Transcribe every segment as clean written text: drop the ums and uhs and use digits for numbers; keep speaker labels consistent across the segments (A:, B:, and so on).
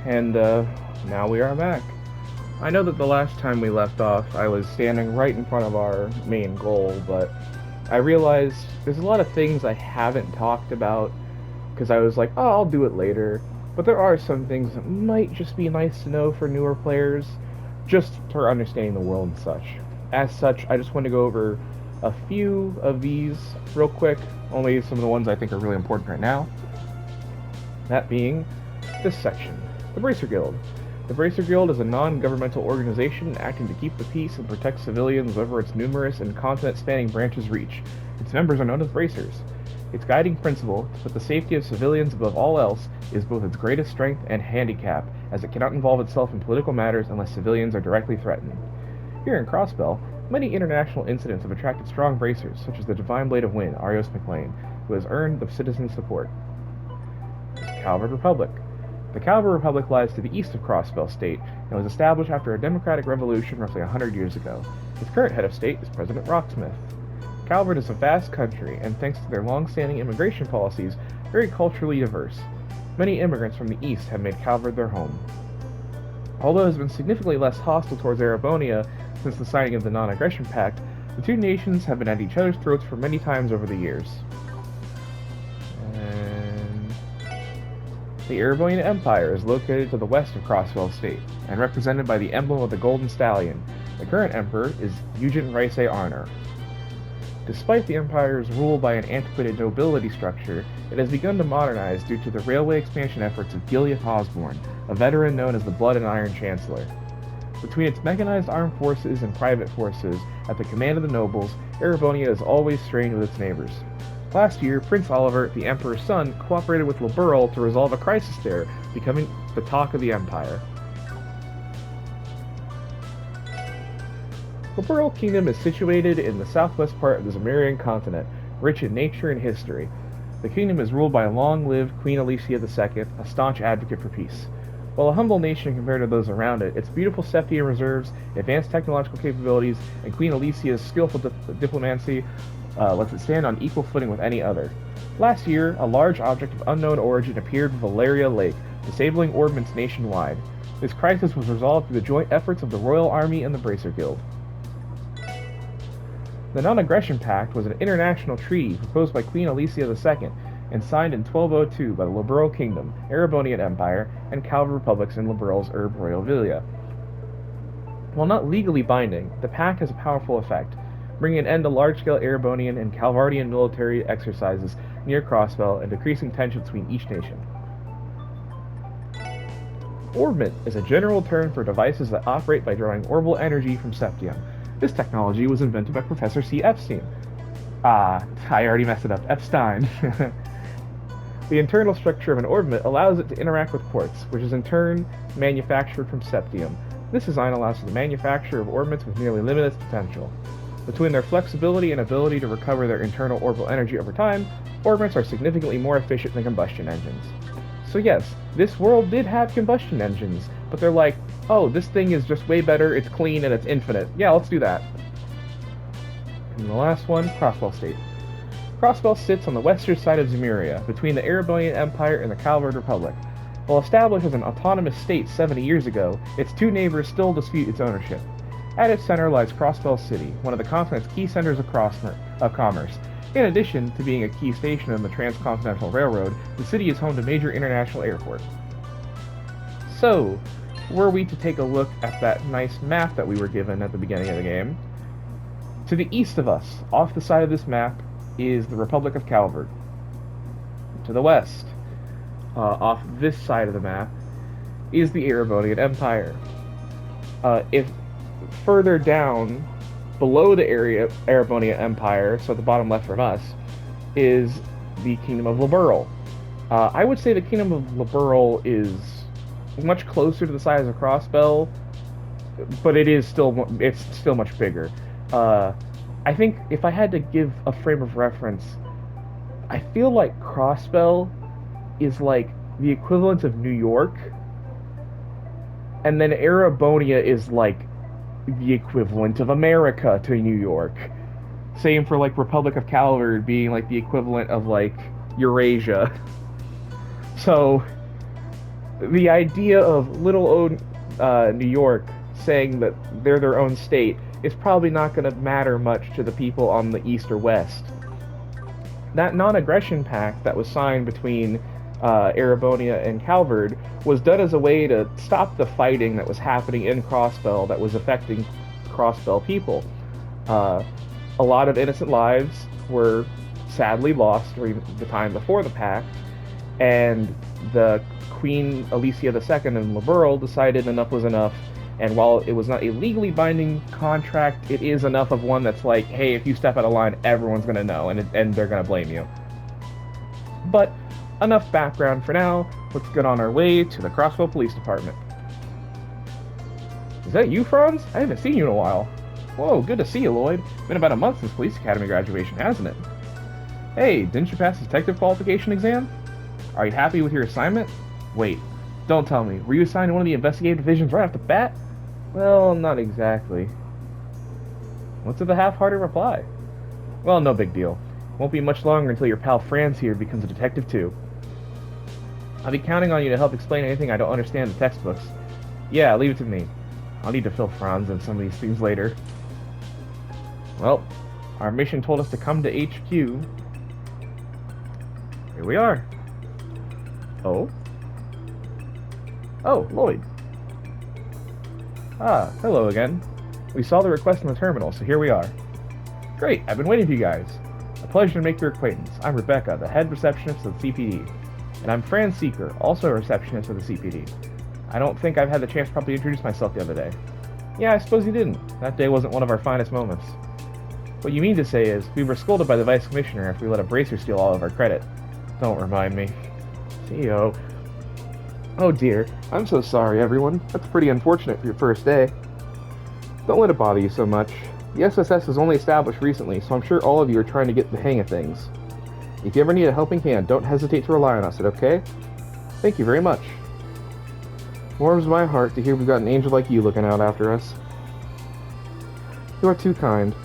A: and now we are back. I know that the last time we left off, I was standing right in front of our main goal, but I realized there's a lot of things I haven't talked about because I was like, oh, I'll do it later. But there are some things that might just be nice to know for newer players, just for understanding the world and such. As such, I just want to go over a few of these real quick, only some of the ones I think are really important right now. That being this section, the Bracer Guild. The Bracer Guild is a non-governmental organization acting to keep the peace and protect civilians over its numerous and continent-spanning branches reach. Its members are known as Bracers. Its guiding principle, to put the safety of civilians above all else, is both its greatest strength and handicap, as it cannot involve itself in political matters unless civilians are directly threatened. Here in Crossbell, many international incidents have attracted strong Bracers, such as the Divine Blade of Wind, Arios McLean, who has earned the citizens' support. Calvard Republic. The Calvard Republic lies to the east of Crossbell State and was established after a democratic revolution roughly 100 years ago. Its current head of state is President Rocksmith. Calvard is a vast country, and thanks to their long-standing immigration policies, very culturally diverse. Many immigrants from the east have made Calvard their home. Although it has been significantly less hostile towards Erebonia since the signing of the Non-Aggression Pact, the two nations have been at each other's throats for many times over the years. The Erebonian Empire is located to the west of Crossbell State, and represented by the emblem of the Golden Stallion. The current emperor is Eugen Rice Arner. Despite the empire's rule by an antiquated nobility structure, it has begun to modernize due to the railway expansion efforts of Gilead Osborne, a veteran known as the Blood and Iron Chancellor. Between its mechanized armed forces and private forces, at the command of the nobles, Erebonia is always strained with its neighbors. Last year, Prince Oliver, the Emperor's son, cooperated with Liberl to resolve a crisis there, becoming the talk of the Empire. Liberl Kingdom is situated in the southwest part of the Zemurian continent, rich in nature and history. The kingdom is ruled by a long-lived Queen Alicia II, a staunch advocate for peace. While a humble nation compared to those around it, its beautiful Septian reserves, advanced technological capabilities, and Queen Alicia's skillful diplomacy lets it stand on equal footing with any other. Last year, a large object of unknown origin appeared in Valeria Lake, disabling ordnance nationwide. This crisis was resolved through the joint efforts of the Royal Army and the Bracer Guild. The Non-Aggression Pact was an international treaty proposed by Queen Alicia II and signed in 1202 by the Liberl Kingdom, Erebonian Empire, and Calvard Republics in Liberl's Urb Royal. While not legally binding, the pact has a powerful effect, bringing an end to large-scale Erebonian and Calvardian military exercises near Crossbell and decreasing tension between each nation. Orbment is a general term for devices that operate by drawing orbital energy from Septium. This technology was invented by Professor C. Epstein. I already messed it up. Epstein. The internal structure of an orbment allows it to interact with quartz, which is in turn manufactured from Septium. This design allows for the manufacture of orbments with nearly limitless potential. Between their flexibility and ability to recover their internal orbital energy over time, orbments are significantly more efficient than combustion engines. So yes, this world did have combustion engines, but they're like, oh, this thing is just way better, it's clean, and it's infinite. Yeah, let's do that. And the last one, Crossbell State. Crossbell sits on the western side of Zemuria, between the Erebonian Empire and the Calvard Republic. While established as an autonomous state 70 years ago, its two neighbors still dispute its ownership. At its center lies Crossbell City, one of the continent's key centers of commerce. In addition to being a key station on the Transcontinental Railroad, the city is home to major international airports. So, were we to take a look at that nice map that we were given at the beginning of the game, to the east of us, off the side of this map, is the Republic of Calvard. To the west, off this side of the map, is the Erebonian Empire. If further down, below the Erebonian Empire, so at the bottom left from us, is the Kingdom of Liberl. I would say the Kingdom of Liberl is much closer to the size of Crossbell, but it's still much bigger. I think if I had to give a frame of reference, I feel like Crossbell is like the equivalent of New York, and then Erebonia is like the equivalent of America to New York. Same for like Republic of Calvard being like the equivalent of like Eurasia. So The idea of little old New York saying that they're their own state is probably not going to matter much to the people on the east or west. That non-aggression pact that was signed between Erebonia and Calvard was done as a way to stop the fighting that was happening in Crossbell that was affecting Crossbell people. Uh, a lot of innocent lives were sadly lost during the time before the pact, and the Queen Alicia II and Liberal decided enough was enough. And while it was not a legally binding contract, it is enough of one that's like, hey, if you step out of line, everyone's going to know, and they're going to blame you. But enough background for now. Let's get on our way to the Crossville Police Department. Is that you, Franz? I haven't seen you in a while. Whoa, good to see you, Lloyd. Been about a month since Police Academy graduation, hasn't it? Hey, didn't you pass the detective qualification exam? Are you happy with your assignment? Wait, don't tell me. Were you assigned to one of the investigative divisions right off the bat? Well, not exactly. What's with the half-hearted reply? Well, no big deal. Won't be much longer until your pal Franz here becomes a detective too. I'll be counting on you to help explain anything I don't understand in the textbooks. Yeah, leave it to me. I'll need to fill Franz in some of these things later. Well, our mission told us to come to HQ. Here we are. Oh? Oh, Lloyd. Ah, hello again. We saw the request in the terminal, so here we are. Great, I've been waiting for you guys. A pleasure to make your acquaintance. I'm Rebecca, the head receptionist of the CPD. And I'm Fran Seeker, also a receptionist of the CPD. I don't think I've had the chance to properly introduce myself the other day. Yeah, I suppose you didn't. That day wasn't one of our finest moments. What you mean to say is, we were scolded by the Vice Commissioner after we let a bracer steal all of our credit. Don't remind me. CEO. Oh dear, I'm so sorry everyone. That's pretty unfortunate for your first day. Don't let it bother you so much. The SSS was only established recently, so I'm sure all of you are trying to get the hang of things. If you ever need a helping hand, don't hesitate to rely on us, okay? Thank you very much. Warms my heart to hear we've got an angel like you looking out after us. You are too kind.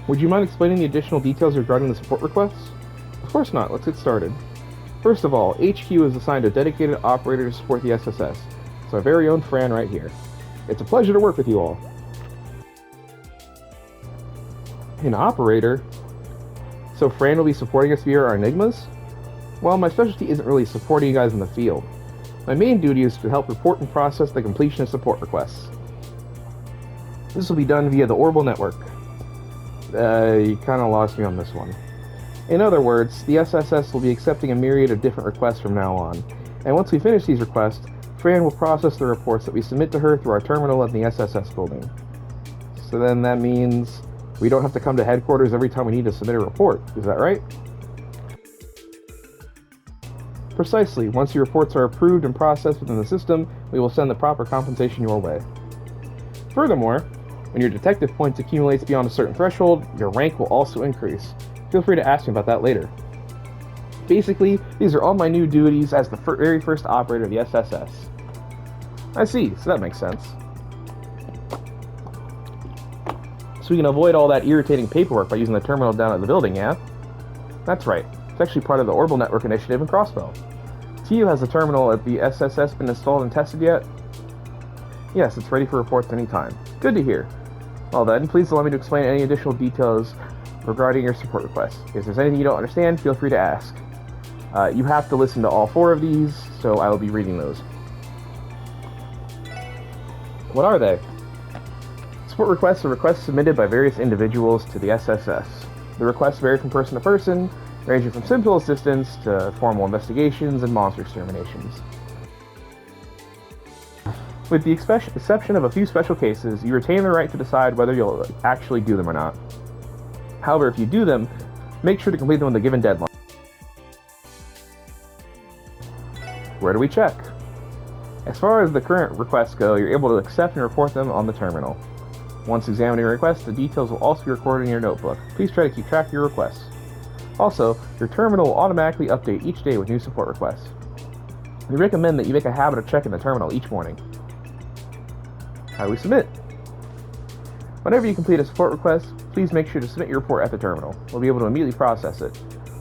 A: Would you mind explaining the additional details regarding the support requests? Of course not, let's get started. First of all, HQ is assigned a dedicated operator to support the SSS. It's our very own Fran right here. It's a pleasure to work with you all. An operator? So Fran will be supporting us via our enigmas? Well, my specialty isn't really supporting you guys in the field. My main duty is to help report and process the completion of support requests. This will be done via the Orbital Network. You kinda lost me on this one. In other words, the SSS will be accepting a myriad of different requests from now on, and once we finish these requests, Fran will process the reports that we submit to her through our terminal in the SSS building. So then that means we don't have to come to headquarters every time we need to submit a report, is that right? Precisely. Once your reports are approved and processed within the system, we will send the proper compensation your way. Furthermore, when your detective points accumulates beyond a certain threshold, your rank will also increase. Feel free to ask me about that later. Basically, these are all my new duties as the very first operator of the SSS. I see, so that makes sense. So we can avoid all that irritating paperwork by using the terminal down at the building, yeah? That's right. It's actually part of the Orbital Network initiative in Crossbell. TU has the terminal at the SSS been installed and tested yet? Yes, it's ready for reports anytime. Good to hear. Well then, please allow me to explain any additional details regarding your support requests. If there's anything you don't understand, feel free to ask. You have to listen to all 4 of these, so I will be reading those. What are they? Support requests are requests submitted by various individuals to the SSS. The requests vary from person to person, ranging from simple assistance to formal investigations and monster exterminations. With the exception of a few special cases, you retain the right to decide whether you'll actually do them or not. However, if you do them, make sure to complete them with a given deadline. Where do we check? As far as the current requests go, you're able to accept and report them on the terminal. Once examining your request, the details will also be recorded in your notebook. Please try to keep track of your requests. Also, your terminal will automatically update each day with new support requests. We recommend that you make a habit of checking the terminal each morning. How do we submit? Whenever you complete a support request, please make sure to submit your report at the terminal. We'll be able to immediately process it.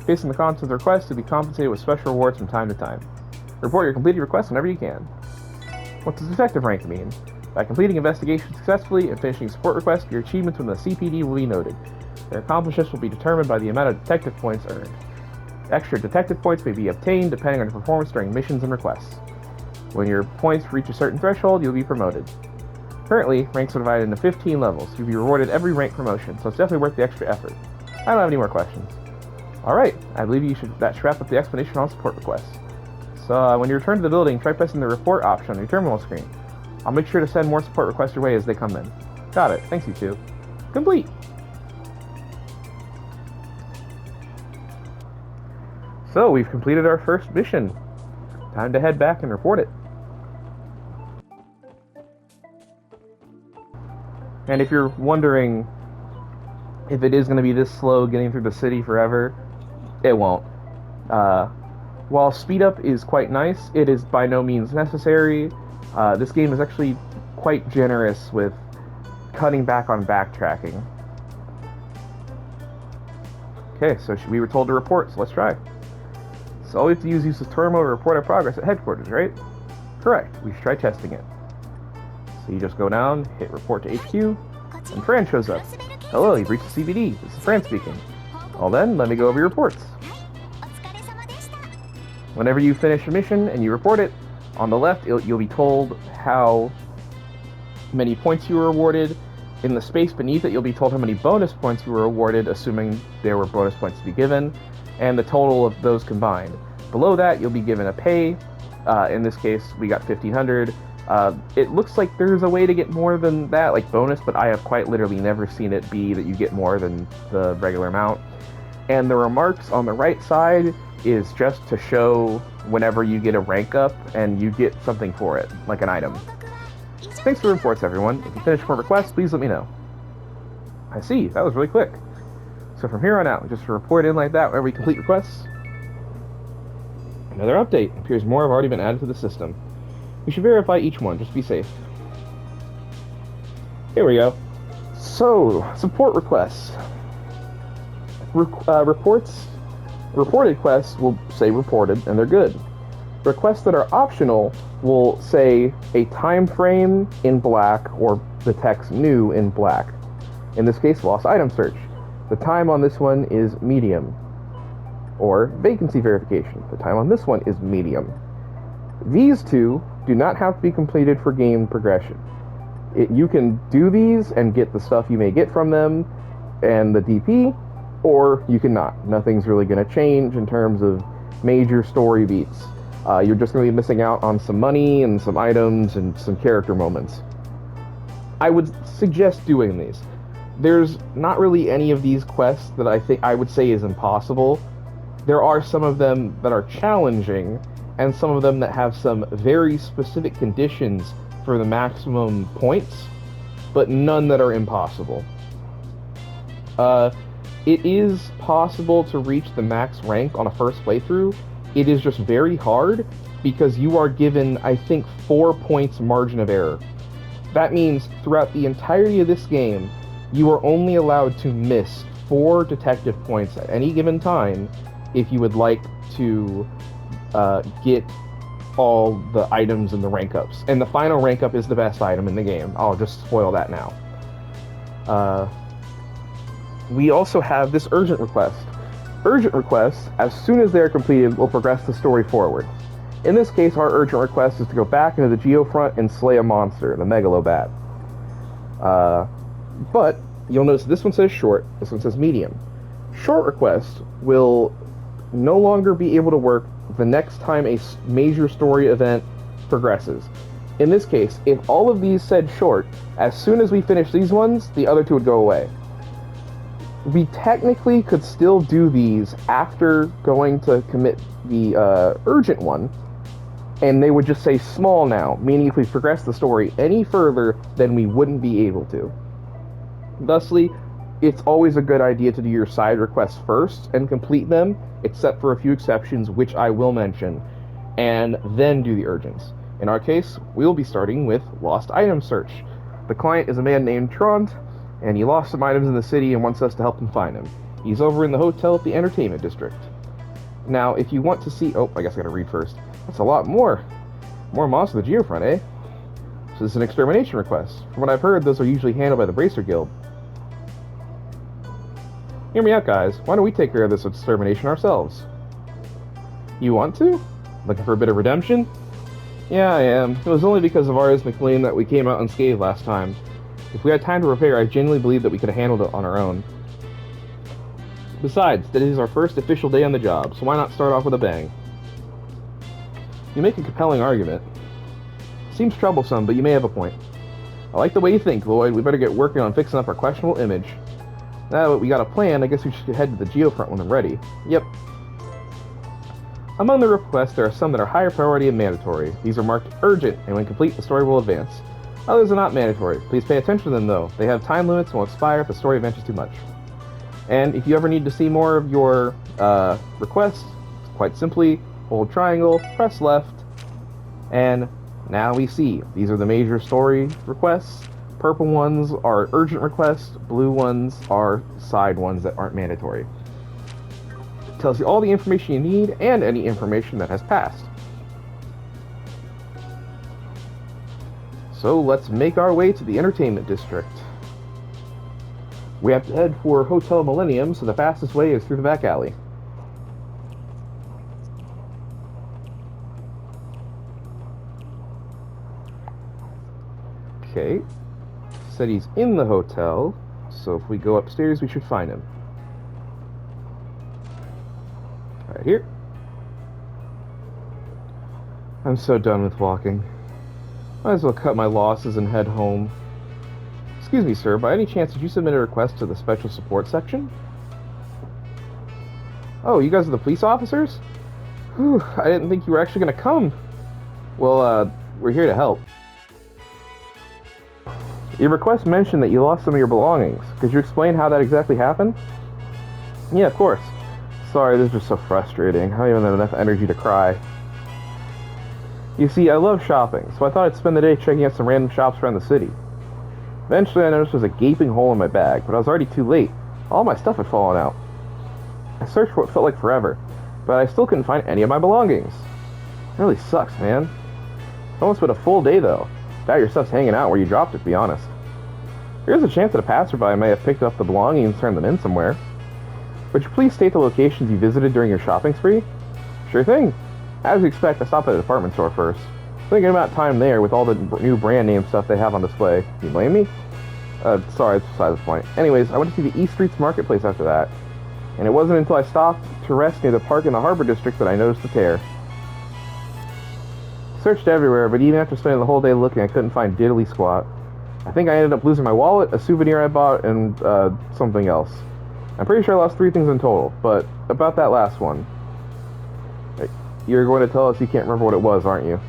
A: Based on the contents of the request, you'll be compensated with special rewards from time to time. Report your completed request whenever you can. What does detective rank mean? By completing investigations successfully and finishing support requests, your achievements within the CPD will be noted. Their accomplishments will be determined by the amount of detective points earned. Extra detective points may be obtained depending on your performance during missions and requests. When your points reach a certain threshold, you'll be promoted. Currently, ranks are divided into 15 levels. You'll be rewarded every rank promotion, so it's definitely worth the extra effort. I don't have any more questions. Alright, I believe that should wrap up the explanation on support requests. So when you return to the building, try pressing the report option on your terminal screen. I'll make sure to send more support requests your way as they come in. Got it. Thanks, you two. Complete! So, we've completed our first mission. Time to head back and report it. And if you're wondering if it is going to be this slow getting through the city forever, it won't. While speed up is quite nice, it is by no means necessary. This game is actually quite generous with cutting back on backtracking. Okay, so we were told to report, so let's try. So all we have to use the terminal to report our progress at headquarters, right? Correct. We should try testing it. So you just go down, hit report to HQ, and Fran shows up. Hello, you've reached the CBD. This is Fran speaking. Well then, let me go over your reports. Whenever you finish a mission and you report it, on the left you'll be told how many points you were awarded. In the space beneath it, you'll be told how many bonus points you were awarded, assuming there were bonus points to be given, and the total of those combined. Below that, you'll be given a pay. In this case, we got 1,500. It looks like there's a way to get more than that, like bonus, but I have quite literally never seen it be that you get more than the regular amount. And the remarks on the right side is just to show whenever you get a rank up and you get something for it, like an item. Thanks for the reports, everyone. If you finish more requests, please let me know. I see, that was really quick. So from here on out, just report in like that whenever we complete requests. Another update. It appears more have already been added to the system. We should verify each one, just to be safe. Here we go. So, support requests. Reported quests will say reported, and they're good. Requests that are optional will say a time frame in black or the text new in black. In this case, lost item search. The time on this one is medium. Or vacancy verification. The time on this one is medium. These two do not have to be completed for game progression. You can do these and get the stuff you may get from them and the DP, or you cannot. Nothing's really going to change in terms of major story beats. You're just going to be missing out on some money and some items and some character moments. I would suggest doing these. There's not really any of these quests that I would say is impossible. There are some of them that are challenging, and some of them that have some very specific conditions for the maximum points, but none that are impossible. It is possible to reach the max rank on a first playthrough. It is just very hard because you are given, I think, 4 points margin of error. That means throughout the entirety of this game, you are only allowed to miss 4 detective points at any given time if you would like to get all the items and the rank ups. And the final rank up is the best item in the game. I'll just spoil that now. We also have this urgent request. Urgent requests, as soon as they're completed, will progress the story forward. In this case, our urgent request is to go back into the Geofront and slay a monster, the Megalo Bat. But you'll notice this one says short, this one says medium. Short requests will no longer be able to work the next time a major story event progresses. In this case, if all of these said short, as soon as we finish these ones, the other two would go away. We technically could still do these after going to commit the urgent one, and they would just say small now, meaning if we progress the story any further, then we wouldn't be able to. Thusly, it's always a good idea to do your side requests first and complete them, except for a few exceptions, which I will mention, and then do the urgents. In our case, we'll be starting with Lost Item Search. The client is a man named Trond, and he lost some items in the city and wants us to help him find them. He's over in the hotel at the Entertainment District. Now, if you want to see... Oh, I guess I gotta read first. That's a lot more. More monsters of the Geofront, eh? So this is an extermination request. From what I've heard, those are usually handled by the Bracer Guild. Hear me out, guys. Why don't we take care of this extermination ourselves? You want to? Looking for a bit of redemption? Yeah, I am. It was only because of Ari's McLean that we came out unscathed last time. If we had time to repair, I genuinely believe that we could have handled it on our own. Besides, today is our first official day on the job, so why not start off with a bang? You make a compelling argument. Seems troublesome, but you may have a point. I like the way you think, Lloyd. We better get working on fixing up our questionable image. Now that we got a plan, I guess we should head to the Geofront when they're ready. Yep. Among the requests, there are some that are higher priority and mandatory. These are marked urgent, and when complete, the story will advance. Others are not mandatory. Please pay attention to them, though. They have time limits and will expire if the story advances too much. And if you ever need to see more of your requests, quite simply, hold triangle, press left, and now we see. These are the major story requests. Purple ones are urgent requests. Blue ones are side ones that aren't mandatory. It tells you all the information you need and any information that has passed. So let's make our way to the entertainment district. We have to head for Hotel Millennium, so the fastest way is through the back alley. Okay. Said he's in the hotel, so if we go upstairs, we should find him. Right here. I'm so done with walking. Might as well cut my losses and head home. Excuse me, sir, by any chance did you submit a request to the special support section? Oh, you guys are the police officers? Whew, I didn't think you were actually gonna come. Well, we're here to help. Your request mentioned that you lost some of your belongings. Could you explain how that exactly happened? Yeah, of course. Sorry, this is just so frustrating. I don't even have enough energy to cry. You see, I love shopping, so I thought I'd spend the day checking out some random shops around the city. Eventually, I noticed there was a gaping hole in my bag, but I was already too late. All my stuff had fallen out. I searched for what felt like forever, but I still couldn't find any of my belongings. It really sucks, man. It's almost been a full day, though. Doubt your stuff's hanging out where you dropped it, to be honest. There's a chance that a passerby may have picked up the belongings and turned them in somewhere. Would you please state the locations you visited during your shopping spree? Sure thing. As you expect, I stopped at a department store first. Thinking about time there with all the new brand name stuff they have on display. Can you blame me? Sorry, it's beside the point. Anyways, I went to see the East Streets Marketplace after that. And it wasn't until I stopped to rest near the park in the Harbor District that I noticed the tear. Searched everywhere, but even after spending the whole day looking, I couldn't find diddly squat. I think I ended up losing my wallet, a souvenir I bought, and something else. I'm pretty sure I lost 3 things in total, but about that last one. You're going to tell us you can't remember what it was, aren't you?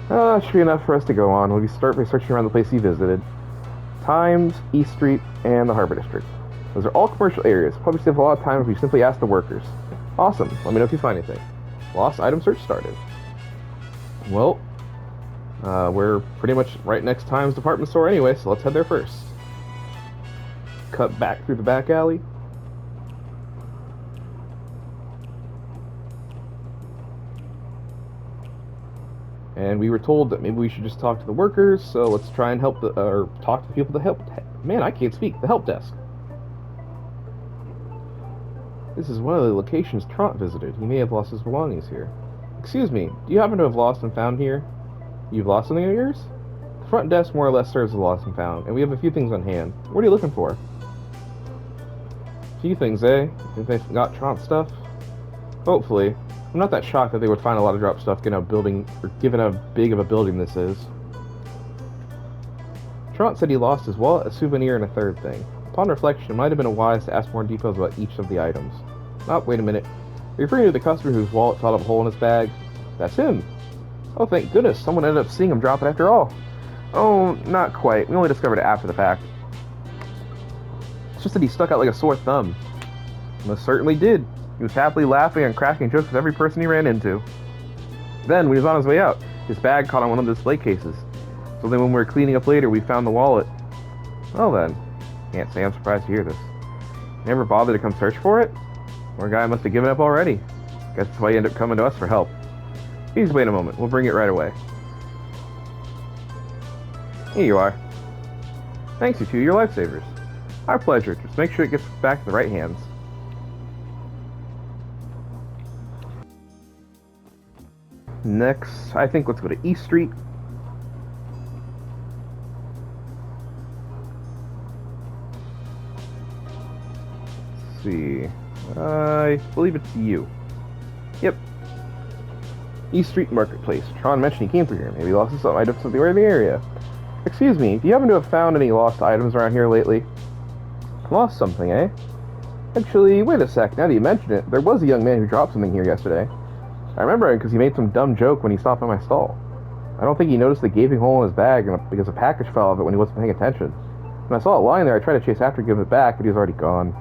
A: That should be enough for us to go on. We'll start by searching around the place you visited. Times, East Street, and the Harbor District. Those are all commercial areas. Probably save a lot of time if we simply ask the workers. Awesome. Let me know if you find anything. Lost item search started. Well, we're pretty much right next to Times department store anyway, so let's head there first. Cut back through the back alley. And we were told that maybe we should just talk to the workers, so let's try and help or talk to the people that help. Man, I can't speak. The help desk. This is one of the locations Trant visited. He may have lost his belongings here. Excuse me, do you happen to have lost and found here? You've lost something of yours? The front desk more or less serves as lost and found, and we have a few things on hand. What are you looking for? A few things, eh? Think they got Trant stuff? Hopefully. I'm not that shocked that they would find a lot of drop stuff given how big of a building this is. Trant said he lost his wallet, a souvenir, and a third thing. Upon reflection, it might have been wise to ask more details about each of the items. Oh, wait a minute. Are you referring to the customer whose wallet fell out of a hole in his bag? That's him. Oh, thank goodness. Someone ended up seeing him drop it after all. Oh, not quite. We only discovered it after the fact. It's just that he stuck out like a sore thumb. Most certainly did. He was happily laughing and cracking jokes with every person he ran into. Then, when he was on his way out, his bag caught on one of the display cases. So then when we were cleaning up later, we found the wallet. Well then, can't say I'm surprised to hear this. Never bothered to come search for it? Poor guy must have given up already. Guess that's why he ended up coming to us for help. Please wait a moment. We'll bring it right away. Here you are. Thanks, you two. You're lifesavers. Our pleasure. Just make sure it gets back to the right hands. Next, I think let's go to East Street. Let's see. I believe it's you. Yep. East Street Marketplace. Tron mentioned he came through here. Maybe he lost some items somewhere in the area. Excuse me, do you happen to have found any lost items around here lately? Lost something, eh? Actually, wait a sec, now that you mention it, there was a young man who dropped something here yesterday. I remember it because he made some dumb joke when he stopped by my stall. I don't think he noticed the gaping hole in his bag because a package fell off it when he wasn't paying attention. When I saw it lying there, I tried to chase after and give it back, but he was already gone.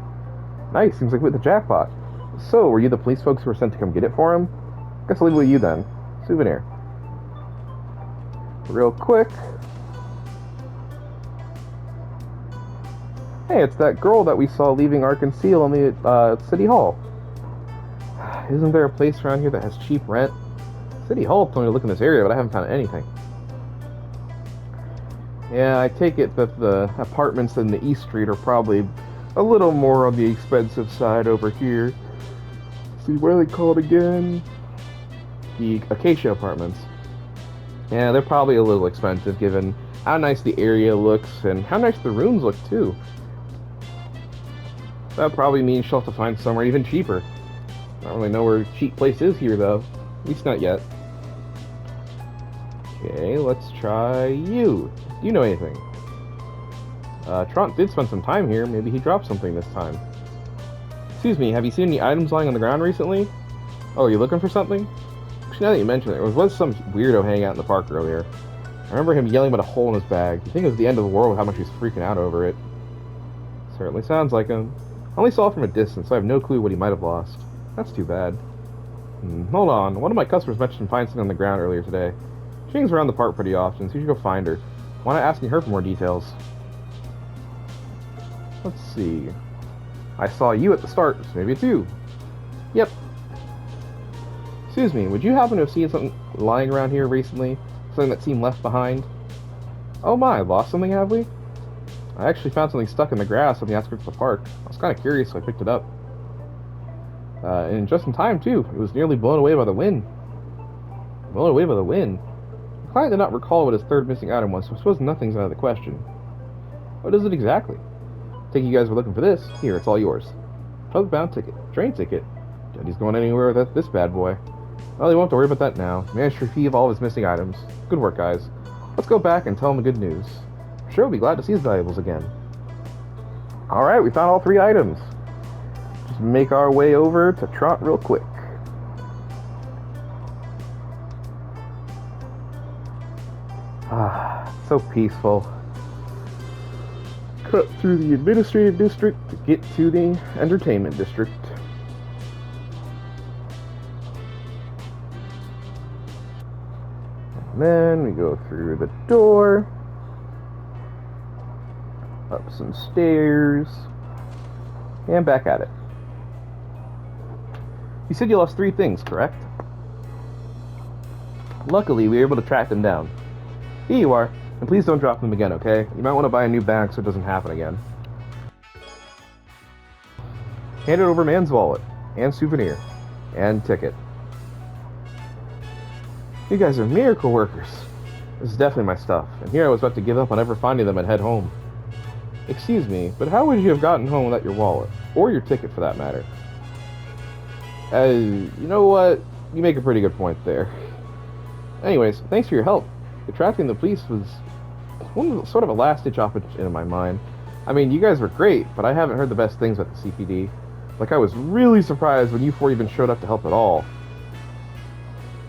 A: Nice, seems like we hit the jackpot. So, were you the police folks who were sent to come get it for him? Guess I'll leave it with you then. Souvenir. Real quick. Hey, it's that girl that we saw leaving Arkansas on the City Hall. Isn't there a place around here that has cheap rent? City Hall told me to look in this area, but I haven't found anything. Yeah, I take it that the apartments in the East Street are probably a little more on the expensive side over here. Let's see, what are they called again? The Acacia Apartments. Yeah, they're probably a little expensive given how nice the area looks and how nice the rooms look too. That probably means she'll have to find somewhere even cheaper. I don't really know where a cheap place is here though. At least not yet. Okay, let's try you. Do you know anything? Tront did spend some time here. Maybe he dropped something this time. Excuse me, have you seen any items lying on the ground recently? Oh, are you looking for something? Actually, now that you mention it, there was some weirdo hanging out in the park earlier. I remember him yelling about a hole in his bag. You think it was the end of the world with how much he's freaking out over it. Certainly sounds like him. I only saw it from a distance, so I have no clue what he might have lost. That's too bad. Hold on, one of my customers mentioned finding something on the ground earlier today. She hangs around the park pretty often, so you should go find her. Why not asking her for more details? Let's see. I saw you at the start, so maybe it's you. Yep. Excuse me, would you happen to have seen something lying around here recently? Something that seemed left behind? Oh my, lost something, have we? I actually found something stuck in the grass on the outskirts of the park. I was kind of curious, so I picked it up. And just in time, too. It was nearly blown away by the wind. Blown away by the wind? The client did not recall what his third missing item was, so I suppose nothing's out of the question. What is it exactly? I think you guys were looking for this. Here, it's all yours. Southbound ticket. Train ticket. Daddy's going anywhere with this bad boy. Well, you won't have to worry about that now. Managed to retrieve all of his missing items. Good work, guys. Let's go back and tell him the good news. I'm sure he'll be glad to see his valuables again. Alright, we found all 3 items. Just make our way over to Tront real quick. Ah, so peaceful. Cut through the administrative district to get to the entertainment district. And then we go through the door, up some stairs, and back at it. You said you lost 3 things, correct? Luckily, we were able to track them down. Here you are, and please don't drop them again, okay? You might want to buy a new bag so it doesn't happen again. Handed over man's wallet, and souvenir, and ticket. You guys are miracle workers. This is definitely my stuff, and here I was about to give up on ever finding them and head home. Excuse me, but how would you have gotten home without your wallet? Or your ticket, for that matter? You know what? You make a pretty good point there. Anyways, thanks for your help. Attracting the police was sort of a last-ditch option in my mind. I mean, you guys were great, but I haven't heard the best things about the CPD. Like, I was really surprised when you 4 even showed up to help at all.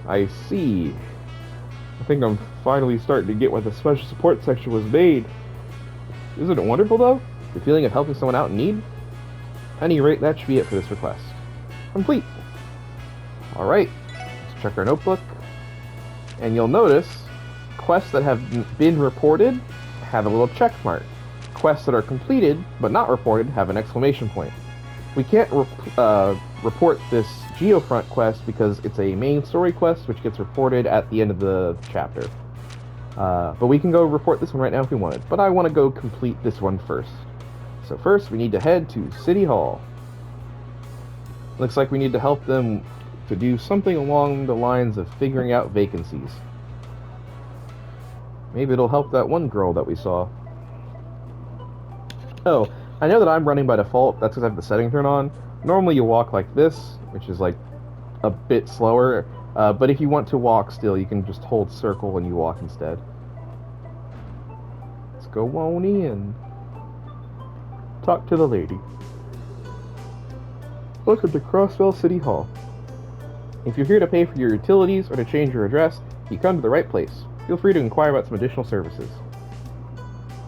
A: I see. I think I'm finally starting to get why the special support section was made. Isn't it wonderful, though? The feeling of helping someone out in need? At any rate, that should be it for this request. Complete. Alright, let's check our notebook. And you'll notice, quests that have been reported have a little check mark. Quests that are completed, but not reported, have an exclamation point. We can't report this Geofront quest because it's a main story quest which gets reported at the end of the chapter. But we can go report this one right now if we wanted. But I want to go complete this one first. So first, we need to head to City Hall. Looks like we need to help them to do something along the lines of figuring out vacancies. Maybe it'll help that one girl that we saw. Oh, I know that I'm running by default. That's because I have the setting turned on. Normally you walk like this, which is like a bit slower. But if you want to walk still, you can just hold circle and you walk instead. Let's go on in. Talk to the lady. Welcome to Crossville City Hall. If you're here to pay for your utilities or to change your address, you come to the right place. Feel free to inquire about some additional services.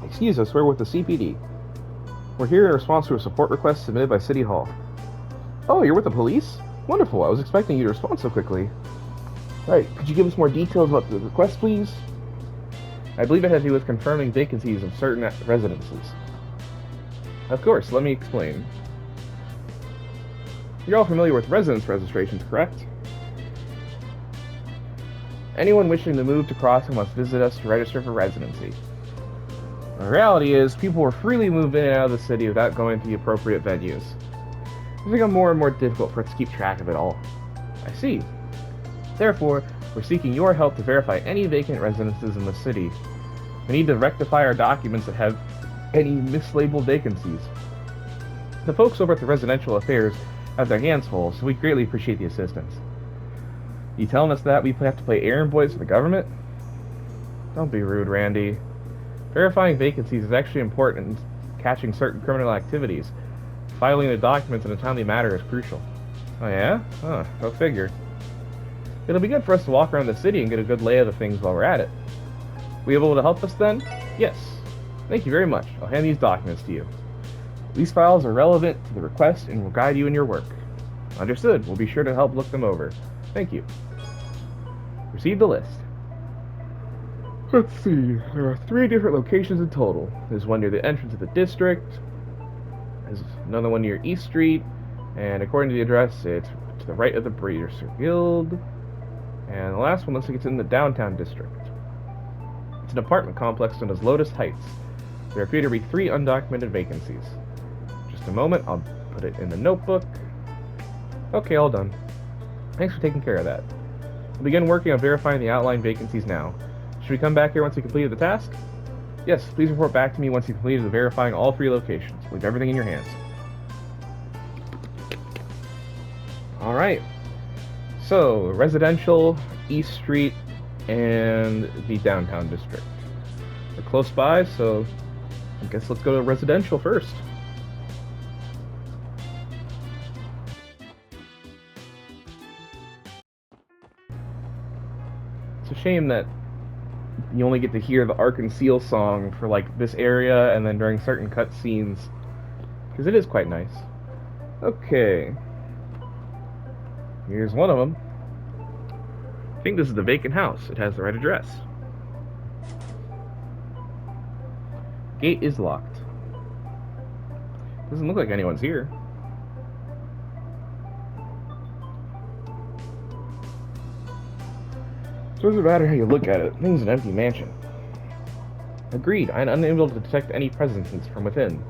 A: Excuse us, we're with the CPD. We're here in response to a support request submitted by City Hall. Oh, you're with the police? Wonderful, I was expecting you to respond so quickly. Right, could you give us more details about the request, please? I believe it has to do with confirming vacancies of certain residences. Of course, let me explain. You're all familiar with residence registrations, correct? Anyone wishing to move to Crossing must visit us to register for residency. The reality is, people will freely move in and out of the city without going to the appropriate venues. It's become more and more difficult for us to keep track of it all. I see. Therefore, we're seeking your help to verify any vacant residences in the city. We need to rectify our documents that have any mislabeled vacancies. The folks over at the Residential Affairs have their hands full, so we greatly appreciate the assistance. You telling us that we have to play errand boys for the government? Don't be rude, Randy. Verifying vacancies is actually important in catching certain criminal activities. Filing the documents in a timely manner is crucial. Oh yeah? Huh, go figure. It'll be good for us to walk around the city and get a good lay of the things while we're at it. Will you be able to help us then? Yes. Thank you very much. I'll hand these documents to you. These files are relevant to the request and will guide you in your work. Understood. We'll be sure to help look them over. Thank you. Receive the list. Let's see. There are 3 different locations in total. There's one near the entrance of the district. There's another one near East Street. And according to the address, it's to the right of the Breeders' Guild. And the last one looks like it's in the downtown district. It's an apartment complex known as Lotus Heights. There appear to be 3 undocumented vacancies. Just a moment, I'll put it in the notebook. Okay, all done. Thanks for taking care of that. We'll begin working on verifying the outlined vacancies now. Should we come back here once we completed the task? Yes, please report back to me once you've completed verifying all 3 locations. Leave everything in your hands. Alright. So, residential, East Street, and the downtown district. We're close by, so I guess let's go to residential first. It's a shame that you only get to hear the Ark and Seal song for like this area and then during certain cutscenes, because it is quite nice. Okay. Here's one of them. I think this is the vacant house. It has the right address. Gate is locked. Doesn't look like anyone's here. Doesn't matter how you look at it. Thing's an empty mansion. Agreed. I'm unable to detect any presence from within.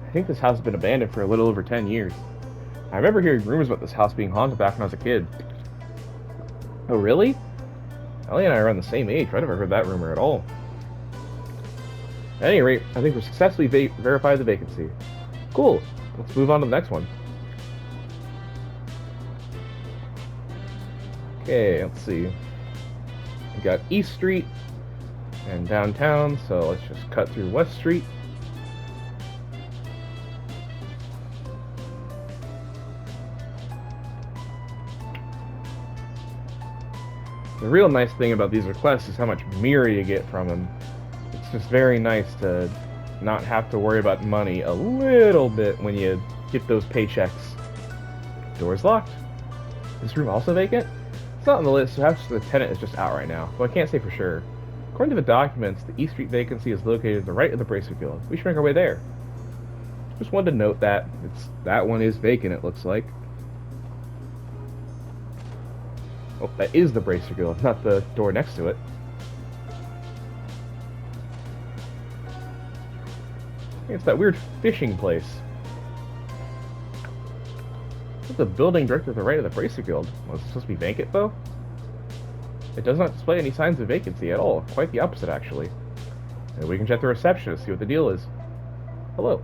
A: I think this house has been abandoned for a little over 10 years. I remember hearing rumors about this house being haunted back when I was a kid. Oh, really? Ellie and I are around the same age. I never heard that rumor at all. At any rate, I think we've successfully verified the vacancy. Cool. Let's move on to the next one. Okay, let's see. We got East Street and downtown, so let's just cut through West Street. The real nice thing about these requests is how much mirror you get from them. It's just very nice to not have to worry about money a little bit when you get those paychecks. Door's locked. This room also vacant? It's not on the list, so perhaps the tenant is just out right now, but I can't say for sure. According to the documents, the East Street vacancy is located to the right of the Bracer Guild. We should make our way there. Just wanted to note that that one is vacant, it looks like. Oh, that is the Bracer Guild, not the door next to it. It's that weird fishing place. The building directly to the right of the Bracer Guild. Was it supposed to be vacant, though? It does not display any signs of vacancy at all. Quite the opposite, actually. And we can check the reception to see what the deal is. Hello.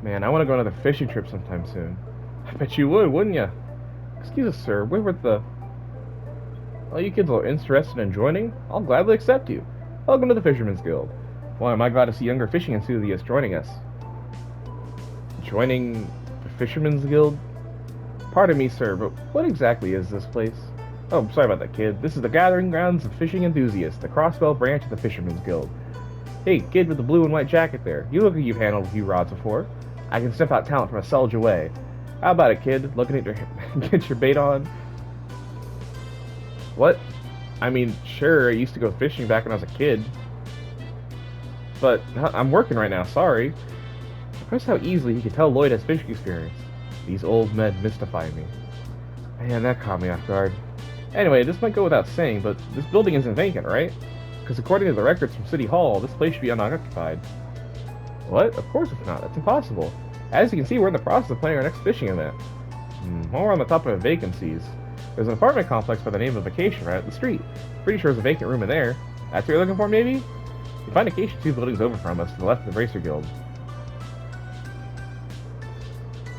A: Man, I want to go on another fishing trip sometime soon. I bet you would, wouldn't you? Excuse us, sir. We're with the... Well, you kids are interested in joining? I'll gladly accept you. Welcome to the Fisherman's Guild. Why, am I glad to see younger fishing enthusiasts joining us. Joining the Fisherman's Guild? Pardon me, sir, but what exactly is this place? Oh, sorry about that, kid. This is the gathering grounds of fishing enthusiasts, the Crossbell branch of the Fisherman's Guild. Hey, kid with the blue and white jacket there. You look like you've handled a few rods before. I can sniff out talent from a selge away. How about it, kid? Looking at your get your bait on? What? I mean, sure, I used to go fishing back when I was a kid. But I'm working right now, sorry. Impressed how easily he could tell Lloyd has fishing experience. These old men mystify me. Man, that caught me off guard. Anyway, this might go without saying, but this building isn't vacant, right? Because according to the records from City Hall, this place should be unoccupied. What? Of course it's not. That's impossible. As you can see, we're in the process of planning our next fishing event. While we're on the topic of vacancies, there's an apartment complex by the name of Vacation right up the street. Pretty sure there's a vacant room in there. That's what you're looking for, maybe? You find Vacation 2 buildings over from us, to the left of the Bracer Guild.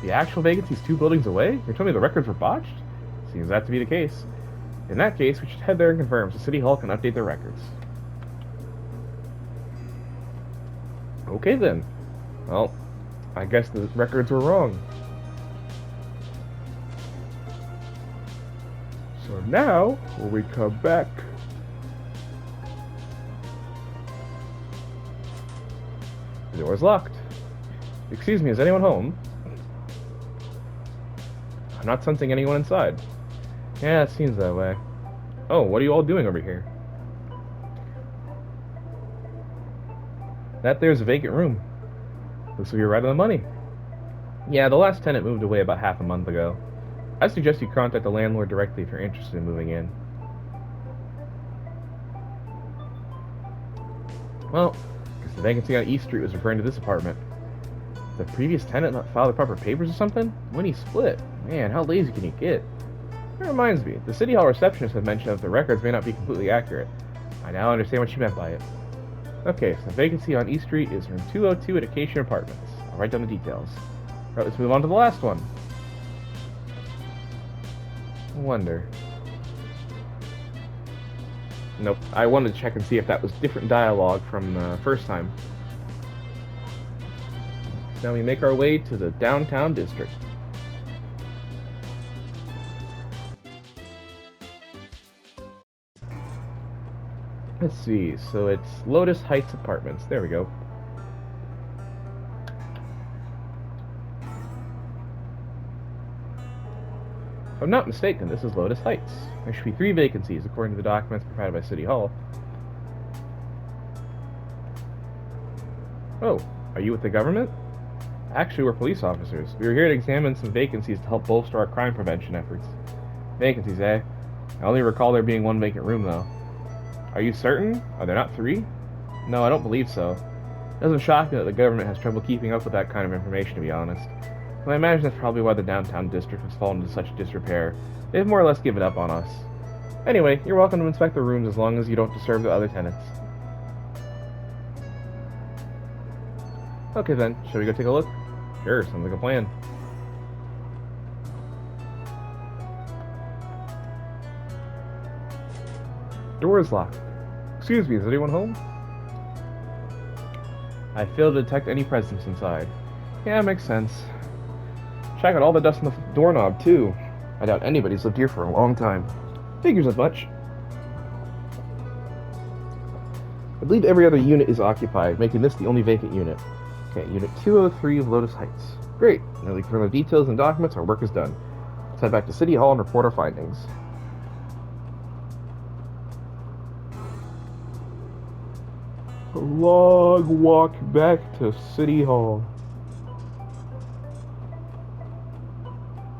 A: The actual vacancy's 2 buildings away? You're telling me the records were botched? Seems that to be the case. In that case, we should head there and confirm so City Hall can update their records. Okay then. Well, I guess the records were wrong. So now, when we come back... The door's locked. Excuse me, is anyone home? I'm not sensing anyone inside. Yeah, it seems that way. Oh, what are you all doing over here? That there's a vacant room. Looks like you're right on the money. Yeah, the last tenant moved away about half a month ago. I suggest you contact the landlord directly if you're interested in moving in. Well, I guess the vacancy on East Street was referring to this apartment. Did the previous tenant not file the proper papers or something? When he split? Man, how lazy can you get? That reminds me, the City Hall receptionist had mentioned that the records may not be completely accurate. I now understand what she meant by it. Okay, so the vacancy on East Street is room 202 at Acacia Apartments. I'll write down the details. Alright, let's move on to the last one. Wonder. Nope, I wanted to check and see if that was different dialogue from the first time. So now we make our way to the downtown district. Let's see, so it's Lotus Heights Apartments. There we go. If I'm not mistaken, this is Lotus Heights. There should be 3 vacancies, according to the documents provided by City Hall. Oh, are you with the government? Actually, we're police officers. We were here to examine some vacancies to help bolster our crime prevention efforts. Vacancies, eh? I only recall there being 1 vacant room, though. Are you certain? Are there not 3? No, I don't believe so. It doesn't shock me that the government has trouble keeping up with that kind of information, to be honest. But I imagine that's probably why the downtown district has fallen into such disrepair. They've more or less given up on us. Anyway, you're welcome to inspect the rooms as long as you don't disturb the other tenants. Okay then, shall we go take a look? Sure, sounds like a plan. Door is locked. Excuse me, is anyone home? I failed to detect any presence inside. Yeah, makes sense. Check out all the dust on the doorknob, too. I doubt anybody's lived here for a long time. Figures as much. I believe every other unit is occupied, making this the only vacant unit. Okay, Unit 203 of Lotus Heights. Great. Now we confirm the details and documents, our work is done. Let's head back to City Hall and report our findings. A long walk back to City Hall.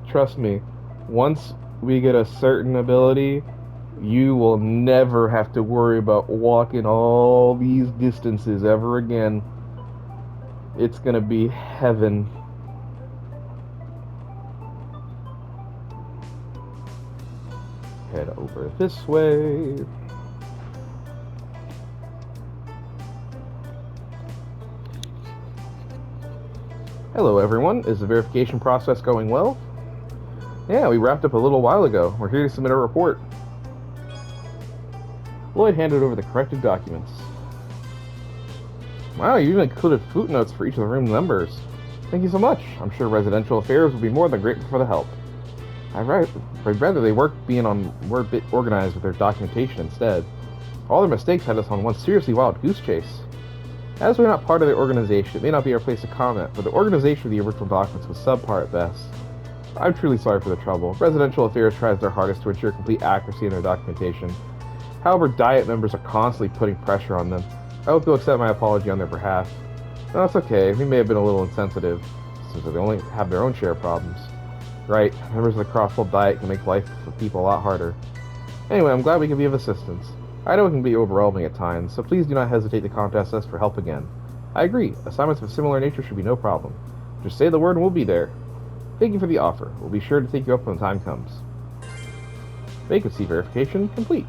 A: Trust me, once we get a certain ability, you will never have to worry about walking all these distances ever again. It's gonna be heaven. Head over this way. Hello everyone, is the verification process going well? Yeah, we wrapped up a little while ago. We're here to submit a report. Lloyd handed over the corrected documents. Wow, you even included footnotes for each of the room numbers. Thank you so much. I'm sure Residential Affairs will be more than grateful for the help. I'd rather they were a bit organized with their documentation instead. All their mistakes had us on one seriously wild goose chase. As we're not part of the organization, it may not be our place to comment, but the organization of the original documents was subpar at best. I'm truly sorry for the trouble. Residential Affairs tries their hardest to ensure complete accuracy in their documentation. However, Diet members are constantly putting pressure on them. I hope you'll accept my apology on their behalf. No, it's okay. We may have been a little insensitive, since they only have their own share of problems. Right, members of the Crosswell Diet can make life for people a lot harder. Anyway, I'm glad we can be of assistance. I know it can be overwhelming at times, so please do not hesitate to contact us for help again. I agree, assignments of similar nature should be no problem. Just say the word and we'll be there. Thank you for the offer. We'll be sure to take you up when the time comes. Vacancy verification complete.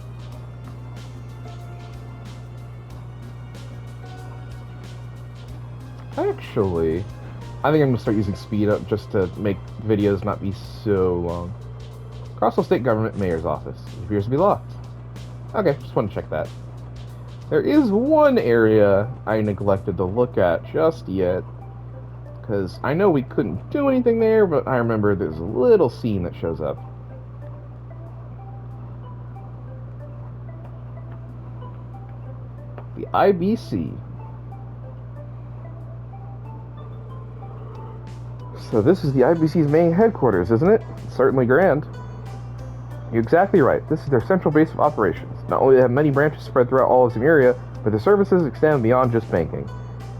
A: Actually, I think I'm going to start using speed up just to make videos not be so long. Crossville State Government Mayor's Office. It appears to be locked. Okay, just want to check that. There is one area I neglected to look at just yet, because I know we couldn't do anything there, but I remember there's a little scene that shows up. The IBC. So this is the IBC's main headquarters, isn't it? It's certainly grand. You're exactly right. This is their central base of operations. Not only do they have many branches spread throughout all of Zemuria, but their services extend beyond just banking.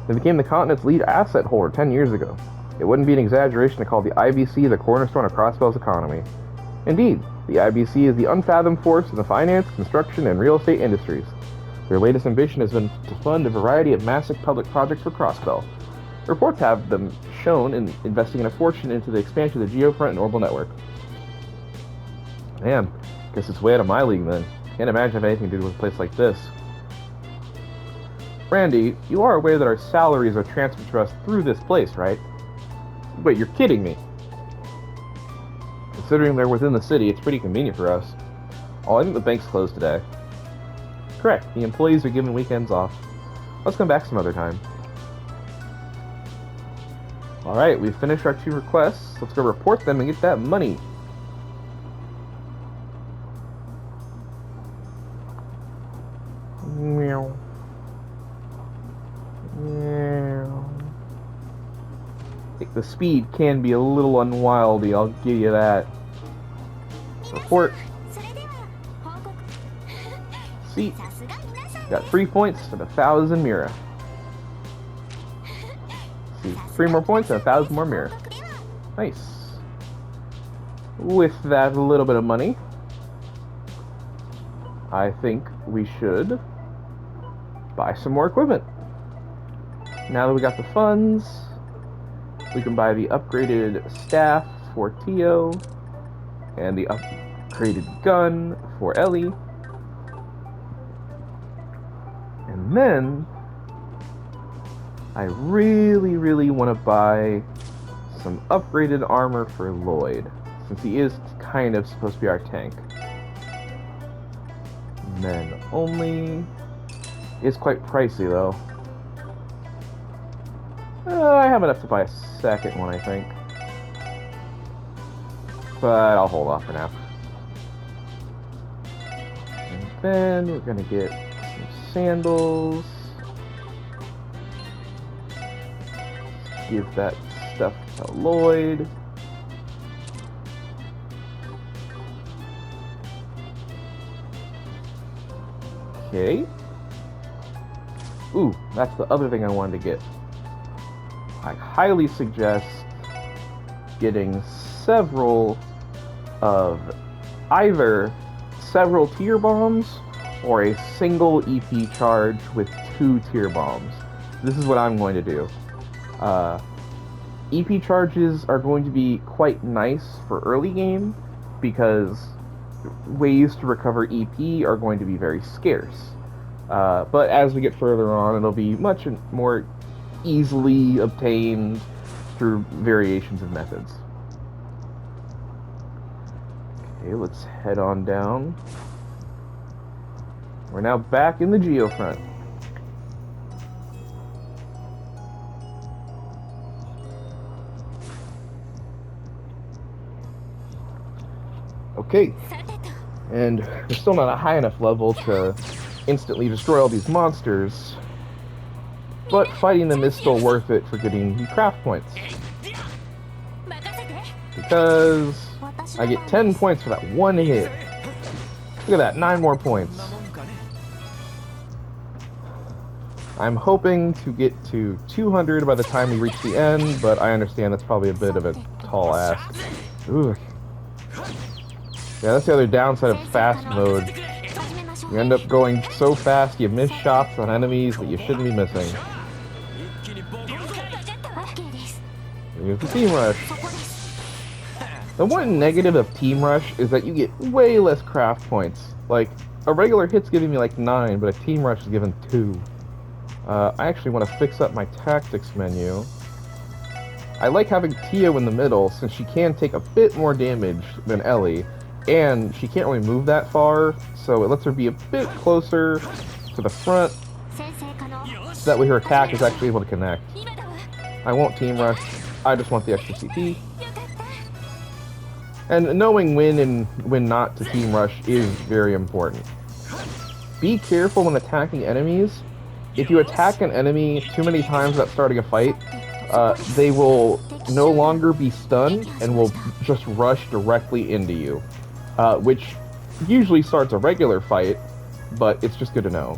A: They became the continent's lead asset holder 10 years ago. It wouldn't be an exaggeration to call the IBC the cornerstone of Crossbell's economy. Indeed, the IBC is the unfathomed force in the finance, construction, and real estate industries. Their latest ambition has been to fund a variety of massive public projects for Crossbell. Reports have them shown in investing in a fortune into the expansion of the Geofront and Orbital network. Man, guess it's way out of my league then. Can't imagine having anything to do with a place like this. Randy, you are aware that our salaries are transferred to us through this place, right? Wait, you're kidding me. Considering they're within the city, it's pretty convenient for us. Oh, I think the bank's closed today. Correct, the employees are given weekends off. Let's come back some other time. Alright, we've finished our 2 requests. Let's go report them and get that money. Meow. Meow. The speed can be a little unwieldy, I'll give you that. Report. See, got 3 points and 1,000 Mira. See, 3 more points and 1,000 more Mira. Nice. With that little bit of money, I think we should buy some more equipment. Now that we got the funds, we can buy the upgraded staff for Tio and the upgraded gun for Ellie. And then I really want to buy some upgraded armor for Lloyd, since he is kind of supposed to be our tank. Men only. It's quite pricey though. I have enough to buy a second one, I think. But I'll hold off for now. And then we're gonna get some sandals. Give that stuff to Lloyd. Okay. Ooh, that's the other thing I wanted to get. I highly suggest getting several of either several tier bombs or a single EP charge with 2 tier bombs. This is what I'm going to do. EP charges are going to be quite nice for early game because ways to recover EP are going to be very scarce. But as we get further on, it'll be much more easily obtained through variations of methods. Okay, let's head on down. We're now back in the Geofront. Okay, and we're still not a high enough level to instantly destroy all these monsters, but fighting them is still worth it for getting the craft points. Because I get 10 points for that one hit. Look at that, 9 more points. I'm hoping to get to 200 by the time we reach the end, but I understand that's probably a bit of a tall ask. Ooh. Yeah, that's the other downside of fast mode. You end up going so fast you miss shots on enemies that you shouldn't be missing. Here's the Team Rush. The one negative of Team Rush is that you get way less craft points. Like, a regular hit's giving me like 9, but a Team Rush is giving 2. I actually want to fix up my tactics menu. I like having Tio in the middle since she can take a bit more damage than Ellie. And she can't really move that far, so it lets her be a bit closer to the front. So that way her attack is actually able to connect. I won't Team Rush, I just want the extra CP. And knowing when and when not to Team Rush is very important. Be careful when attacking enemies. If you attack an enemy too many times without starting a fight, they will no longer be stunned and will just rush directly into you. Which usually starts a regular fight, but it's just good to know.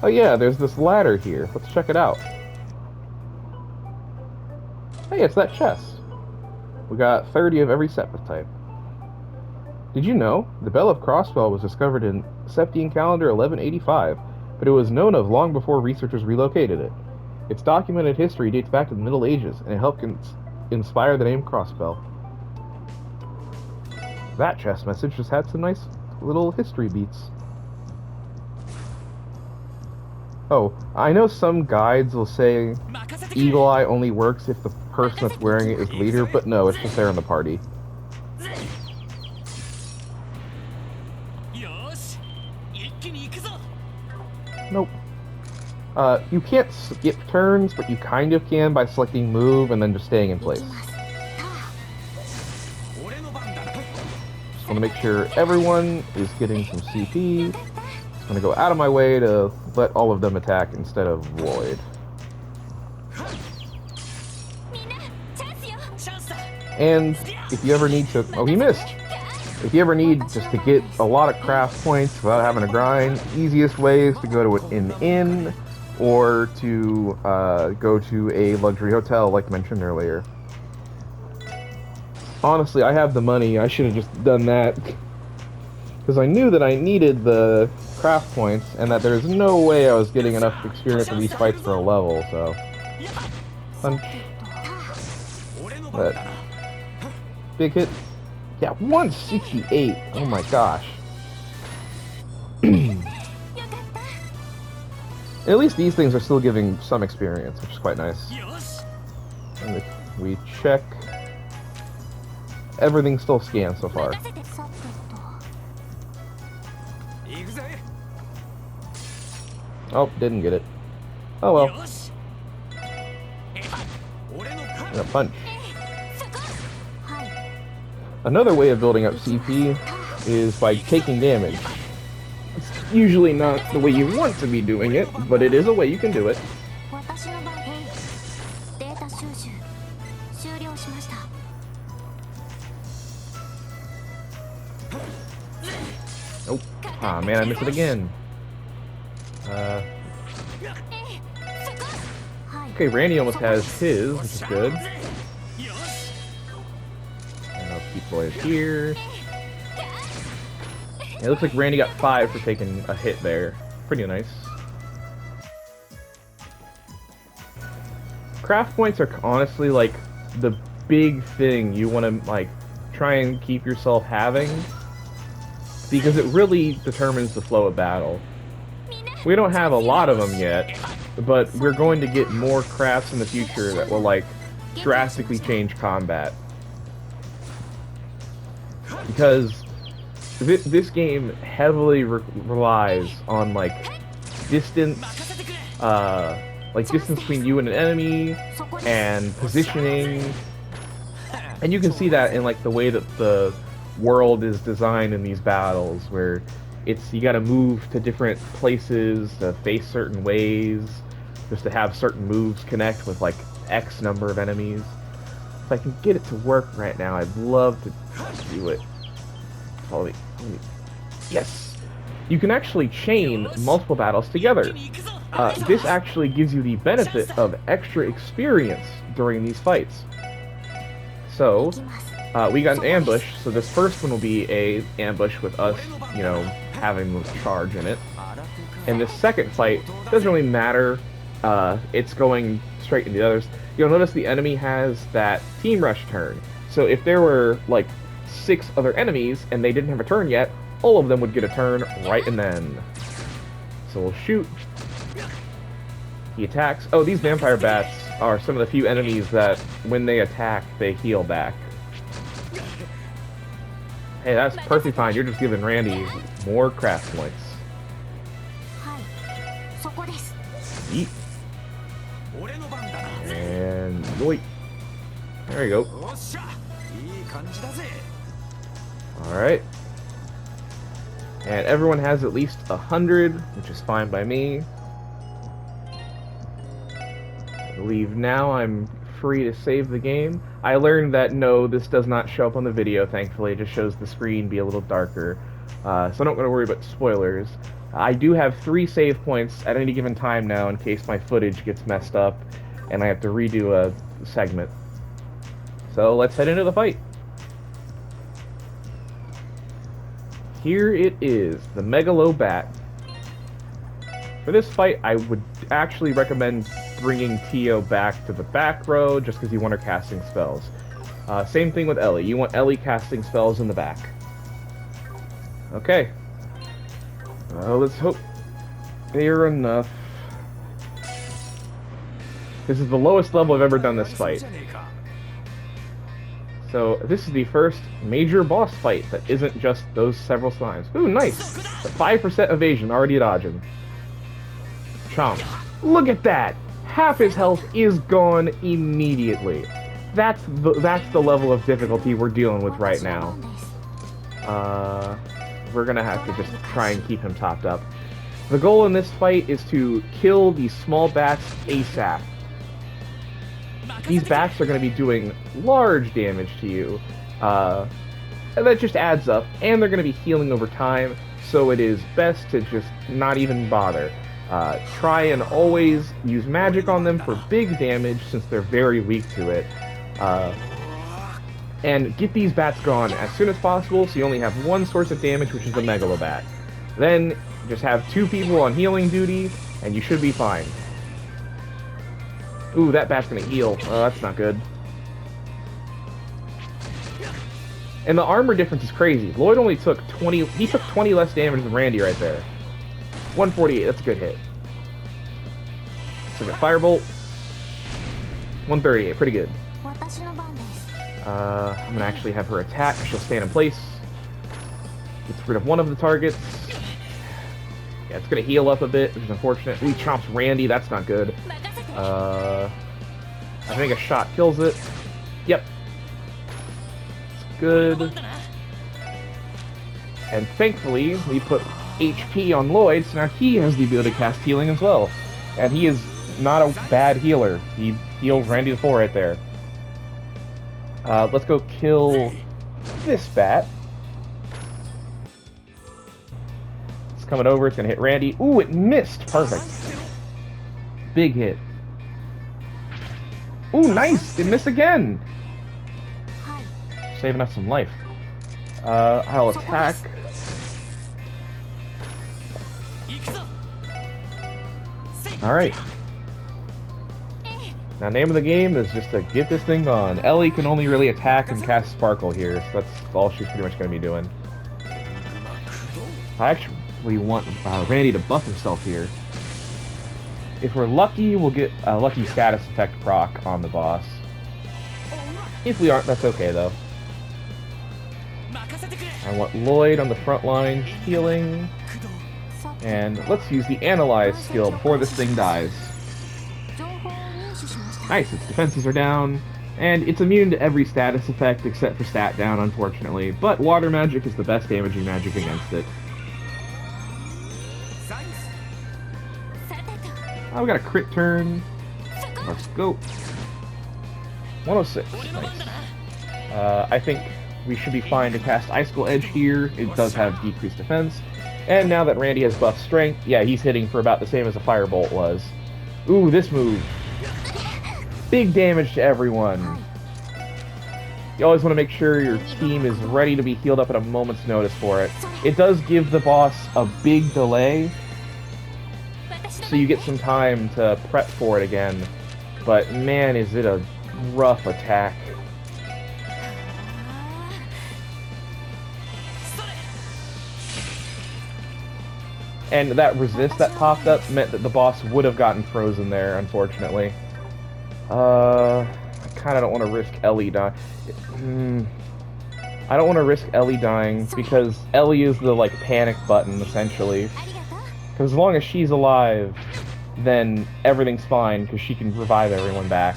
A: Oh yeah, there's this ladder here. Let's check it out. Hey, it's that chest. We got 30 of every Sepith type. Did you know the Bell of Crossbell was discovered in Septian calendar 1185, but it was known of long before researchers relocated it. Its documented history dates back to the Middle Ages, and it helped inspire the name Crossbell. That chest message just had some nice little history beats. Oh, I know some guides will say Eagle Eye only works if the person that's wearing it is the leader, but no, it's just there in the party. Nope. You can't skip turns, but you kind of can by selecting move and then just staying in place. I want to make sure everyone is getting some CP. I'm going to go out of my way to let all of them attack instead of Void. And if you ever need to... Oh, he missed! If you ever need just to get a lot of craft points without having to grind, easiest way is to go to an inn or to go to a luxury hotel like mentioned earlier. Honestly, I have the money. I should have just done that. Because I knew that I needed the craft points, and that there's no way I was getting enough experience in these fights for a level, so... Punch. But... Big hit. Yeah, 168! Oh my gosh. At least these things are still giving some experience, which is quite nice. And if we check... Everything's still scanned so far. Oh, didn't get it. Oh well. And a punch. Another way of building up CP is by taking damage. It's usually not the way you want to be doing it, but it is a way you can do it. Nope. Ah, man, I missed it again. Okay, Randy almost has his, which is good. And I'll keep Lloyd here. It looks like Randy got 5 for taking a hit there. Pretty nice. Craft points are honestly like the big thing you want to like try and keep yourself having, because it really determines the flow of battle. We don't have a lot of them yet, but we're going to get more crafts in the future that will like drastically change combat. Because this game heavily relies on like distance between you and an enemy, and positioning. And you can see that in like the way that the world is designed in these battles, where you gotta move to different places to face certain ways, just to have certain moves connect with like X number of enemies. If I can get it to work right now, I'd love to do it. Follow me. Yes! You can actually chain multiple battles together. This actually gives you the benefit of extra experience during these fights. So, we got an ambush, so this first one will be a ambush with us, you know, having the charge in it. And this second fight doesn't really matter. It's going straight into the others. You'll notice the enemy has that team rush turn. So if there were like 6 other enemies and they didn't have a turn yet, all of them would get a turn right and then. So we'll shoot. He attacks. Oh, these vampire bats are some of the few enemies that, when they attack, they heal back. Hey, that's perfectly fine. You're just giving Randy more craft points. Yeet. And yoink. There you go. Alright. And everyone has at least 100, which is fine by me. I believe now I'm free to save the game. I learned that no, this does not show up on the video, thankfully. It just shows the screen be a little darker. So I don't got to worry about spoilers. I do have 3 save points at any given time now in case my footage gets messed up and I have to redo a segment. So let's head into the fight. Here it is, the Megalo Bat. For this fight, I would actually recommend bringing Tio back to the back row just because you want her casting spells. Same thing with Ellie. You want Ellie casting spells in the back. Okay. Let's hope they are enough. This is the lowest level I've ever done this fight. So this is the first major boss fight that isn't just those several slimes. Ooh, nice! 5% evasion, already dodging. Chomp. Look at that! Half his health is gone immediately. That's the level of difficulty we're dealing with right now. We're gonna have to just try and keep him topped up. The goal in this fight is to kill these small bats ASAP. These bats are going to be doing large damage to you, and that just adds up, and they're going to be healing over time, so it is best to just not even bother. Try and always use magic on them for big damage, since they're very weak to it. And get these bats gone as soon as possible, so you only have one source of damage, which is the Megalo Bat. Then, just have 2 people on healing duty, and you should be fine. Ooh, that bat's gonna heal. Oh, that's not good. And the armor difference is crazy. Lloyd only took 20... He took 20 less damage than Randy right there. 148, that's a good hit. So we got Firebolt. 138, pretty good. I'm gonna actually have her attack. She'll stand in place. Gets rid of one of the targets. Yeah, it's gonna heal up a bit, which is unfortunate. Ooh, he chomps Randy, that's not good. I think a shot kills it. Yep. It's good. And thankfully, we put HP on Lloyd, so now he has the ability to cast healing as well. And he is not a bad healer. He healed Randy to full right there. Let's go kill this bat. It's coming over, it's gonna hit Randy. Ooh, it missed! Perfect. Big hit. Ooh, nice! It missed again! Saving us some life. I'll attack. Alright. Now, name of the game is just to get this thing gone. Ellie can only really attack and cast Sparkle here, so that's all she's pretty much going to be doing. I actually want Randy to buff himself here. If we're lucky, we'll get a lucky status effect proc on the boss. If we aren't, that's okay, though. I want Lloyd on the front line, healing. And let's use the Analyze skill before this thing dies. Nice, its defenses are down, and it's immune to every status effect except for stat down, unfortunately. But water magic is the best damaging magic against it. Oh, we got a crit turn. Let's go. 106. Nice. I think we should be fine to cast Icicle Edge here. It does have decreased defense. And now that Randy has buff strength, yeah, he's hitting for about the same as a Firebolt was. Ooh, this move. Big damage to everyone. You always want to make sure your team is ready to be healed up at a moment's notice for it. It does give the boss a big delay, so you get some time to prep for it again. But man, is it a rough attack. And that resist that popped up meant that the boss would have gotten frozen there, unfortunately. I kind of don't want to risk Ellie dying. I don't want to risk Ellie dying, because Ellie is the, like, panic button, essentially. Because as long as she's alive, then everything's fine, because she can revive everyone back.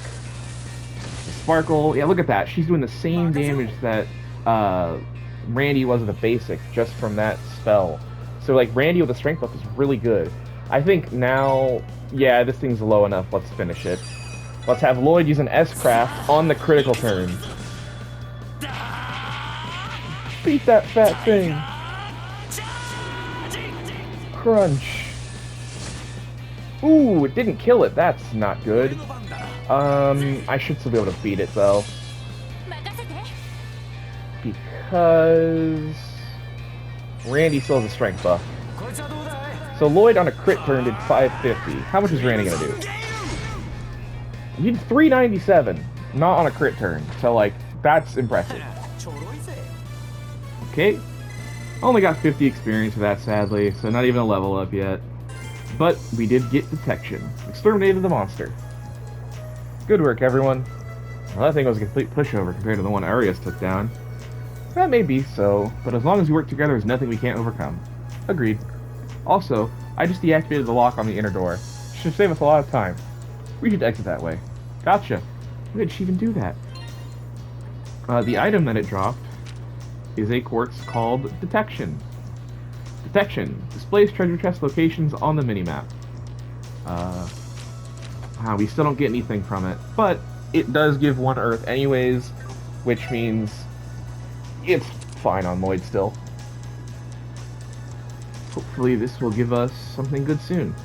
A: Sparkle, yeah, look at that. She's doing the same damage that Randy was with the basic, just from that spell. So, like, Randy with the strength buff is really good. I think now, yeah, this thing's low enough. Let's finish it. Let's have Lloyd use an S-Craft on the critical turn. Beat that fat thing. Crunch. Ooh, it didn't kill it. That's not good. I should still be able to beat it, though. Because Randy still has a strength buff. So Lloyd on a crit turn did 550. How much is Randy gonna do? He did 397, not on a crit turn. So, like, that's impressive. Okay. Only got 50 experience for that, sadly, so not even a level up yet. But we did get detection. Exterminated the monster. Good work, everyone. Well, that thing was a complete pushover compared to the one Arias took down. That may be so, but as long as we work together, there's nothing we can't overcome. Agreed. Also, I just deactivated the lock on the inner door. Should save us a lot of time. We should exit that way. Gotcha. Why did she even do that? The item that it dropped is a quartz called Detection. Detection. Displays treasure chest locations on the minimap. We still don't get anything from it, but it does give 1 Earth anyways, which means it's fine on Lloyd still. Hopefully this will give us something good soon.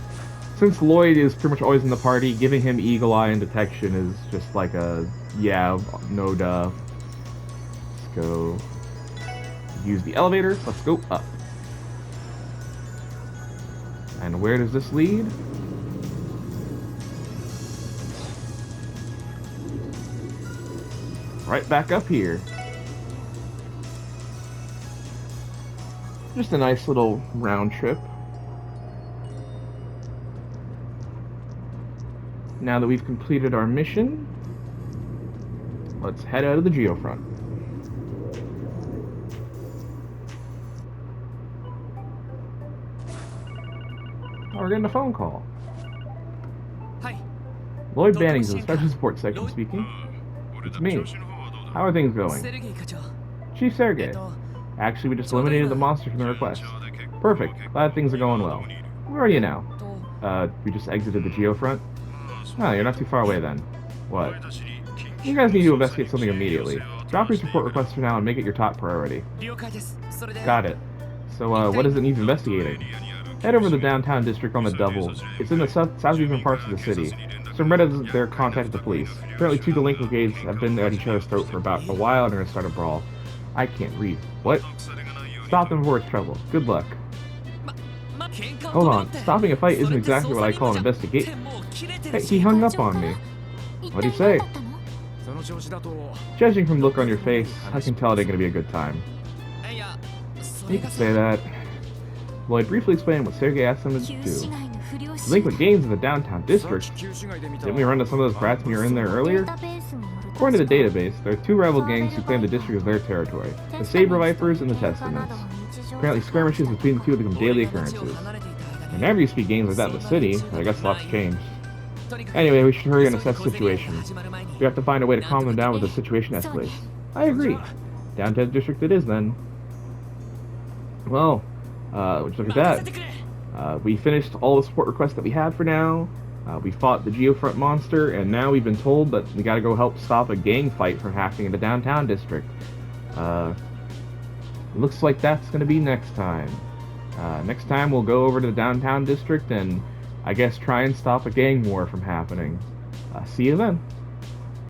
A: Since Lloyd is pretty much always in the party, giving him Eagle Eye and Detection is just like a, yeah, no duh. Let's go use the elevator. Let's go up. And where does this lead? Right back up here. Just a nice little round trip. Now that we've completed our mission, let's head out of the Geofront. Oh, we're getting a phone call.
B: Hi.
A: Lloyd Banning's in the Special Support Section speaking. It's me. How are things going? Chief Sergey. Actually, we just eliminated the monster from the request. Perfect. Glad things are going well. Where are you now? We just exited the Geofront. Oh, you're not too far away then. What? You guys need to investigate something immediately. Drop your support request for now and make it your top priority. Got it. So, what does it need investigating? Head over to the downtown district on the double. It's in the southeastern parts of the city. Some residents there contacted the police. Apparently, two delinquent gangs have been at each other's throat for about a while and are gonna start a brawl. I can't read. What? Stop them before it's trouble. Good luck. Hold on. Stopping a fight isn't exactly what I call an investigation. Hey, he hung up on me. What'd he say? Judging from the look on your face, I can tell it ain't gonna be a good time. You can say that. Lloyd briefly explained what Sergei asked him to do. Delinquent gangs in the downtown district? Didn't we run into some of those brats when you were in there earlier? According to the database, there are two rival gangs who claim the district as their territory, the Saber Vipers and the Testaments. Apparently skirmishes between the two have become daily occurrences. There never used to be gangs like that in the city, but I guess lots changed. Anyway, we should hurry and assess the situation. We have to find a way to calm them down when the situation escalates. I agree. Downtown district it is then. Well, would you look at that? We finished all the support requests that we had for now. We fought the Geofront monster, and now we've been told that we gotta go help stop a gang fight from happening in the downtown district. Looks like that's gonna be next time. Next time we'll go over to the downtown district and I guess try and stop a gang war from happening. See you then.